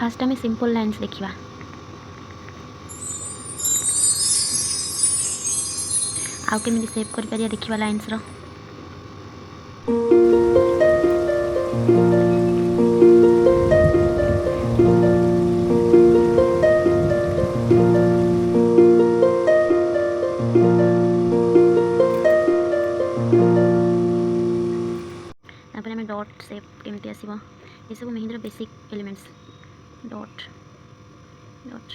fast आम simple lines देखा आउ केमी सेव कर देखा लाइन्स डॉट सेप केमती आसो ये सब mehndi basic elements dot dot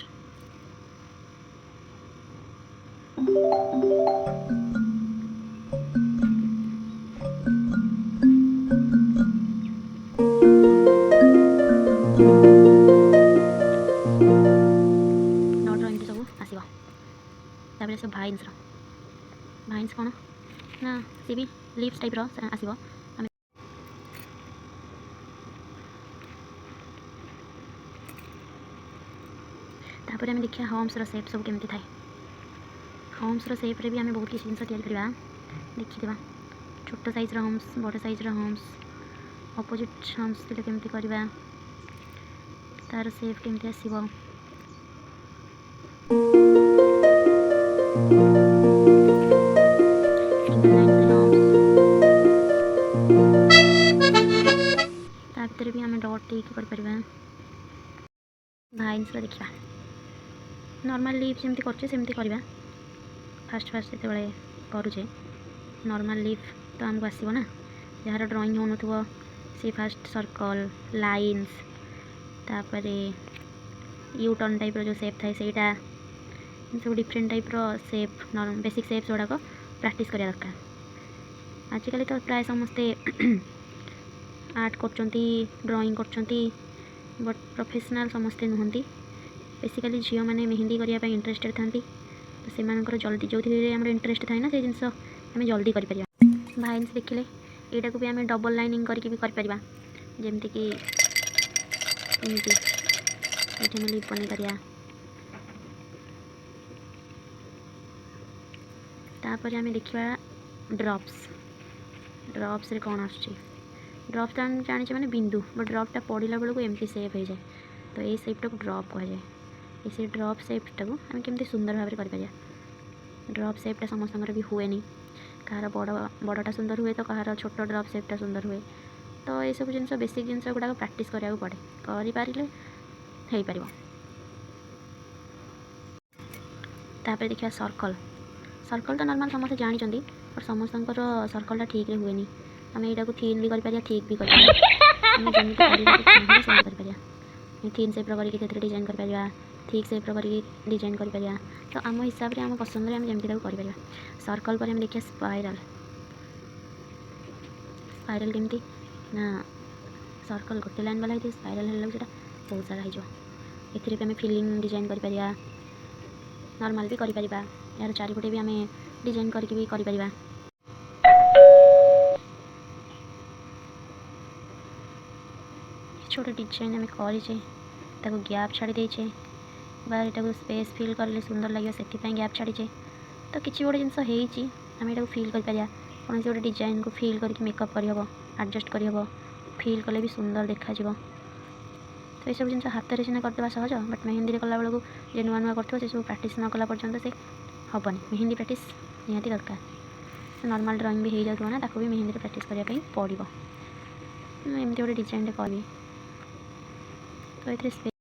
dot एमती सब आसो सब भाइन्स कौन ना सी भी लिप्स टाइप आसो तापर आम देखिए होम्स सेप सब केमती थाए होम्स सेप्रे भी आम बहुत किसी जिन तैयारी देखा छोट साइज्र होम्स बड़ साइज्र होम्स अपोजिट होम्स थे केमती करवा तार सेप केमती आसो भितर भी आम डॉट कर भाइन्स देखा नॉर्मल लीफ जमी करवा फास्ट फास्ट जो करुचे नॉर्मल लीफ तो आमको आसो ना जार ड्राइंग हो न सी फास्ट सर्कल लाइन्स तापर यू टर्न टाइप जो सेप थाए सेटा सब डिफरेंट टाइप सेप बेसिक सेप्स गुड़ाक प्रैक्टिस करा दरकार आजिकल तो प्राय समस्ते आर्ट कर ड्राइंग कर बट प्रोफेशनल समस्ते नुहति बेसिकली झील मैंने मेहंदी करने इंटरेस्टेड था तो से जल्दी जो इंटरेस्ट थाए ना से जिनस आम जल्दी कर भाइन्स देखिले यहाँ को भी आम डबल लाइनिंग करके भी करपर जमती कि ये लिप बन पारिया तापर आम देखा ड्रप्स ड्रप्स रे कौन आसुची ड्रप्स तो आम जाने मैंने बिंदु बट ड्रपटा पड़ा बेलू एमती सेप हो जाए तो ये सेपटा को ड्रप कहुए ये ड्रप सेपटा को आम केमती सुंदर भाव में कर ड्रप सेपटा समस्त भी हुए कहार बड़टा सुंदर हुए तो कहार छोट ड्रप सेपटा सुंदर हुए तो ये सब जिन बेसिक जिन गुड़ा प्रैक्टिस करा पड़े कर तापर देखा सर्कल सर्कल तो नॉर्मल समस्त जानी बट समस्त सर्कलटा ठीक रे हुए आम यहाँ थिन भी कर ठीक भी कर थिन सेप्र कर डिजाइन कर ठीक सेप्र कर डिजाइन कर तो आम हिसाब से आम पसंद आम जमी कर सर्कल पर देखिए स्पाइराल स्पाइराल केमती ना सर्कल गोटे लाइन वाला है स्पाइराल है बहुत सारा हो आम फिलिंग डिजाइन कर नॉर्मल भी कर यार चारिपटे भी आम डिजाइन करके भी कर छोटे डिजाइन आम कर गैप छाड़ी देचे बाहर यहाँ स्पेस फिल कले सुंदर लगे से गैप छाड़ीचे तो किसी गोटे जिनस आम यहाँ फिल कर कौन गोटे डिजाइन को फिल करके मेकअप करहब एडजस्ट करहब फिल कले भी सुंदर देखा तो ये सब जिन हाथ में सीना करदे सहज बट मेहंदी कला बेलू जो नुआ नुआ कर सब प्रैक्टिस न कला पर्यंत से हेनी मेहंदी प्रैक्टिस निहाती दरकार नॉर्मल ड्राइंग भी हो जाता ना ताको भी मेहंदी प्रैक्टिस करने पड़ो एमती गोटे डिजाइन करी तो ये